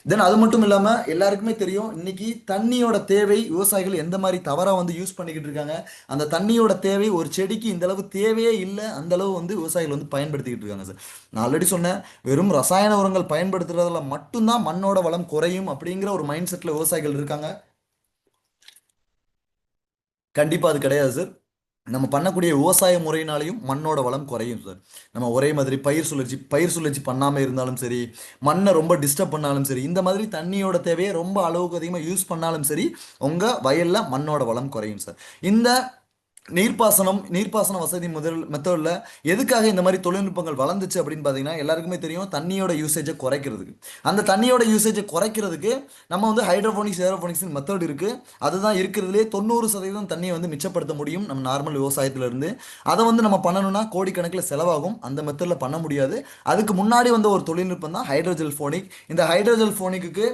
தென் அது மட்டும் இல்லாம எல்லாருக்குமே தெரியும் இன்னைக்கு தண்ணியோட தேவை விவசாயிகள் எந்த மாதிரி தவறா வந்து யூஸ் பண்ணிக்கிட்டு இருக்காங்க. அந்த தண்ணியோட தேவை ஒரு செடிக்கு இந்த அளவு தேவையே இல்லை, அந்த அளவு வந்து விவசாயிகள் வந்து பயன்படுத்திக்கிட்டு இருக்காங்க சார். நான் ஆல்ரெடி சொன்னேன், வெறும் ரசாயன உரங்கள் பயன்படுத்துறதுல மட்டும்தான் மண்ணோட வளம் குறையும் அப்படிங்கிற ஒரு மைண்ட் செட்ல விவசாயிகள் இருக்காங்க. கண்டிப்பா அது கிடையாது சார். நம்ம பண்ணக்கூடிய விவசாய முறையினாலையும் மண்ணோட வளம் குறையும் சார். நம்ம ஒரே மாதிரி பயிர் சுழற்சி பண்ணாம இருந்தாலும் சரி, மண்ணை ரொம்ப டிஸ்டர்ப் பண்ணாலும் சரி, இந்த மாதிரி தண்ணியோட தேவையை ரொம்ப அளவுக்கு அதிகமாக யூஸ் பண்ணாலும் சரி, உங்க வயல்ல மண்ணோட வளம் குறையும் சார். இந்த நீர்ப்பாசன வசதி முதல் மெத்தடில் எதுக்காக இந்த மாதிரி தொழில்நுட்பங்கள் வளர்ந்துச்சு அப்படின்னு பார்த்தீங்கன்னா, எல்லாருக்குமே தெரியும் தண்ணியோட யூசேஜை குறைக்கிறதுக்கு. அந்த தண்ணியோட யூசேஜை குறைக்கிறதுக்கு நம்ம வந்து ஹைட்ரோபோனிக்ஸ் ஏரோபோனிக்ஸ் மெத்தட் இருக்கு. அதுதான் இருக்கிறதுலே 90% தண்ணியை வந்து மிச்சப்படுத்த முடியும் நம்ம நார்மல் விவசாயத்துல இருந்து. அதை வந்து நம்ம பண்ணணும்னா கோடிக்கணக்கில் செலவாகும். அந்த மெத்தடில் பண்ண முடியாது. அதுக்கு முன்னாடி வந்த ஒரு தொழில்நுட்பம் தான் ஹைட்ரோஜெல் ஃபோனிக். இந்த ஹைட்ரோஜெல் ஃபோனிக்கு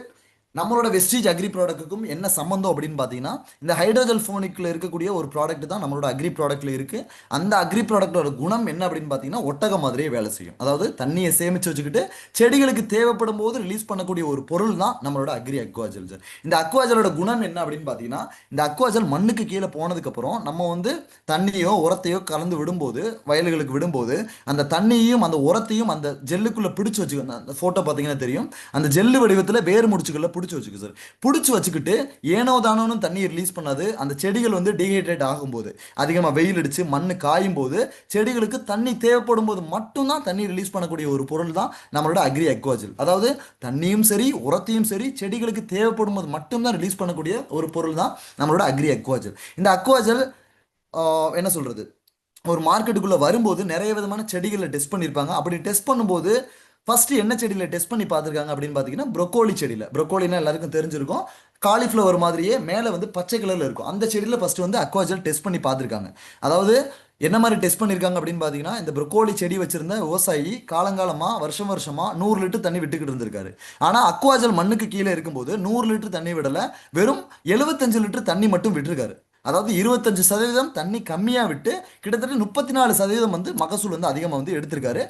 நம்மளோட வெஸ்டீஜ் அக்ரி ப்ராடக்ட்டுக்கும் என்ன சம்மந்தம் அப்படின்னு பார்த்தீங்கன்னா, இந்த ஹைட்ரோஜல் ஃபோனிக்கில் இருக்கக்கூடிய ஒரு ப்ராடக்ட் தான் நம்மளோட அக்ரி ப்ராடக்ட்ல இருக்கு. அந்த அக்ரி ப்ராடக்டோட குணம் என்ன அப்படின்னு பார்த்தீங்கன்னா, ஒட்டகம் மாதிரியே வேலை செய்யும். அதாவது தண்ணியை சேமிச்சு வச்சுக்கிட்டு செடிகளுக்கு தேவைப்படும் போது ரிலீஸ் பண்ணக்கூடிய ஒரு பொருள் தான் நம்மளோட அக்ரி அக்வாஜல் சார். இந்த அக்வாஜலோட குணம் என்ன அப்படின்னு பார்த்தீங்கன்னா, இந்த அக்வாஜல் மண்ணுக்கு கீழே போனதுக்கப்புறம் நம்ம வந்து தண்ணியோ உரத்தையோ கலந்து விடும்போது, வயல்களுக்கு விடும்போது, அந்த தண்ணியையும் அந்த உரத்தையும் அந்த ஜெல்லுக்குள்ளே பிடிச்சு வச்சுக்கணும். அந்த ஃபோட்டோ பார்த்தீங்கன்னா தெரியும். அந்த ஜெல்லு வடிவத்தில் வேர் முடிச்சுக்கல பிடிச்சி வச்சுக்கு சார். பிடிச்சி வச்சுக்கிட்டு ஏனோ தானோன்னு தண்ணியை ரிலீஸ் பண்ணாது. அந்த செடிகள் வந்து டீஹைட்ரேட் ஆகும்போது, அதிகமாக வெயில் அடிச்சு மண் காயும் போது, செடிகளுக்கு தண்ணி தேவைப்படும் போது மட்டும்தான் தண்ணி ரிலீஸ் பண்ணக்கூடிய ஒரு பொருள் தான் நம்மளோட அக்ரி அக்வாஜல். அதாவது தண்ணியும் சரி உரத்தையும் சரி செடிகளுக்கு தேவைப்படும் போது மட்டும்தான் ரிலீஸ் பண்ணக்கூடிய ஒரு பொருள் தான் நம்மளோட அக்ரி அக்வாஜல். இந்த அக்வாஜல் என்ன சொல்றது, ஒரு மார்க்கெட்டுக்குள்ள வரும்போது நிறைய விதமான செடிகளை டெஸ்ட் பண்ணியிருப்பாங்க. அப்படி டெஸ்ட் பண்ணும்போது ஃபர்ஸ்ட் என்ன செடியில் டெஸ்ட் பண்ணி பார்த்துருக்காங்க அப்படின்னு பார்த்தீங்கன்னா, ப்ரொக்கோலி செடியில். ப்ரொக்கோலினா எல்லாருக்கும் தெரிஞ்சிருக்கும். காலிஃப்ளவர் மாதிரியே மேலே வந்து பச்சை கலரில் இருக்கும். அந்த செடியில் ஃபர்ஸ்ட் வந்து அக்வாஜல் டெஸ்ட் பண்ணி பார்த்துருக்காங்க. அதாவது என்ன மாதிரி டெஸ்ட் பண்ணியிருக்காங்க அப்படின்னு பார்த்தீங்கன்னா, இந்த ப்ரொக்கோலி செடி வச்சிருந்த விவசாயி காலங்காலமாக வருஷம் வருஷமாக 100 லிட்டர் தண்ணி விட்டுக்கிட்டு இருந்திருக்காரு. ஆனால் அக்வாஜல் மண்ணுக்கு கீழே இருக்கும்போது 100 லிட்டர் தண்ணி விடலை, வெறும் 75 லிட்டர் தண்ணி மட்டும் விட்டுருக்காரு. அதாவது 25% தண்ணி கம்மியாக விட்டு கிட்டத்தட்ட 34% வந்து மகசூல் வந்து அதிகமாக வந்து எடுத்திருக்காரு.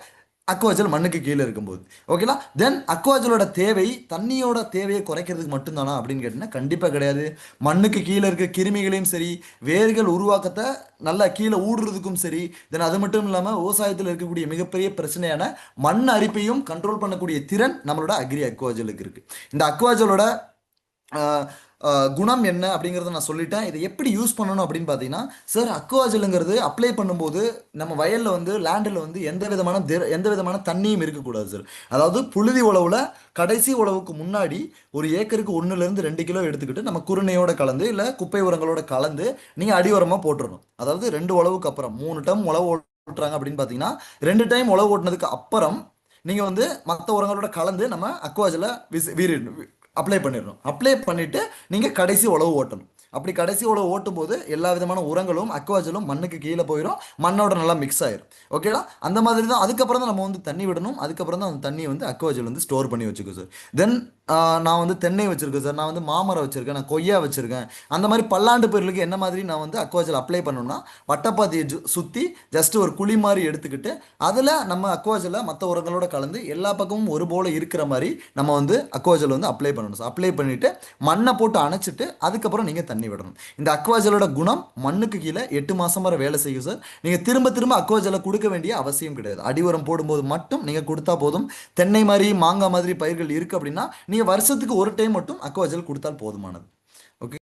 அக்வாஜல் மண்ணுக்கு கீழே இருக்கும்போது ஓகேங்களா. தென் அக்வாஜலோட தேவை தண்ணியோட தேவையை குறைக்கிறதுக்கு மட்டும்தானா அப்படின்னு கேட்டிங்கன்னா கண்டிப்பாக கிடையாது. மண்ணுக்கு கீழே இருக்க கிருமிகளையும் சரி, வேர்கள் உருவாக்கத்தை நல்லா கீழே ஊடுறதுக்கும் சரி, தென் அது மட்டும் இல்லாமல் விவசாயத்தில் இருக்கக்கூடிய மிகப்பெரிய பிரச்சனையான மண் அரிப்பையும் கண்ட்ரோல் பண்ணக்கூடிய திறன் நம்மளோட அக்ரி அக்வாஜலுக்கு இருக்கு. இந்த அக்வாஜலோட குணம் என்ன அப்படிங்கிறத நான் சொல்லிட்டேன். இதை எப்படி யூஸ் பண்ணணும் அப்படின்னு பார்த்தீங்கன்னா, சார் அக்வாஜலுங்கிறது அப்ளை பண்ணும்போது நம்ம வயலில் வந்து லேண்டில் வந்து எந்த விதமான தண்ணியும் இருக்கக்கூடாது சார். அதாவது புழுதி உழவுல கடைசி உழவுக்கு முன்னாடி ஒரு ஏக்கருக்கு 1-2 கிலோ எடுத்துக்கிட்டு நம்ம குருணையோட கலந்து இல்லை குப்பை உரங்களோட கலந்து நீங்கள் அடி உரமாக போட்டுடணும். அதாவது 2 உழவுக்கு அப்புறம் 3 டைம் உழவு ஓட்டுறாங்க அப்படின்னு பார்த்தீங்கன்னா, 2 டைம் உழவு ஓட்டினதுக்கு அப்புறம் நீங்கள் வந்து மற்ற உரங்களோட கலந்து நம்ம அக்வாஜலை அப்ளை பண்ணிடணும். அப்ளை பண்ணிட்டு நீங்கள் கடைசி உழவு ஓட்டணும். அப்படி கடைசி உழவு ஓட்டும் போது எல்லா விதமான உரங்களும் அக்வாஜலும் மண்ணுக்கு கீழே போயிடும், மண்ணோட நல்லா மிக்ஸ் ஆயிரும். ஓகேடா. அந்த மாதிரி தான் அதுக்கப்புறம் தான் நம்ம வந்து தண்ணி விடணும். அதுக்கப்புறம் தான் அந்த தண்ணியை வந்து அக்வாஜல் வந்து ஸ்டோர் பண்ணி வச்சுக்கோ சார். தென் நான் வந்து தென்னை வச்சிருக்கேன் சார், நான் வந்து மாமரம் வச்சிருக்கேன், நான் கொய்யா வச்சிருக்கேன். அந்த மாதிரி பல்லாண்டு பயிர்களுக்கு என்ன மாதிரி நான் வந்து அக்வாஜல் அப்ளை பண்ணணும்னா, வட்டப்பாத்தியை சுற்றி ஜஸ்ட் ஒரு குழி மாதிரி எடுத்துக்கிட்டு அதில் நம்ம அக்வாஜலை மற்ற உரங்களோட கலந்து எல்லா பக்கமும் ஒரு போல இருக்கிற மாதிரி நம்ம வந்து அக்வாஜல் வந்து அப்ளை பண்ணணும் சார். அப்ளை பண்ணிட்டு மண்ணை போட்டு அணைச்சிட்டு அதுக்கப்புறம் நீங்கள் தண்ணி விடணும். இந்த அக்வாஜலோட குணம் மண்ணுக்கு கீழே 8 மாதம் வரை வேலை செய்யும் சார். நீங்கள் திரும்ப திரும்ப அக்வாஜலை கொடுக்க வேண்டிய அவசியம் கிடையாது. அடி உரம் போடும்போது மட்டும் நீங்கள் கொடுத்தா போதும். தென்னை மாதிரி மாங்காய் மாதிரி பயிர்கள் இருக்குது அப்படின்னா நீங்கள் வருஷத்துக்கு ஒரு டைம் மட்டும் அக்வாஜல் கொடுத்தால் போதுமானது. ஓகே.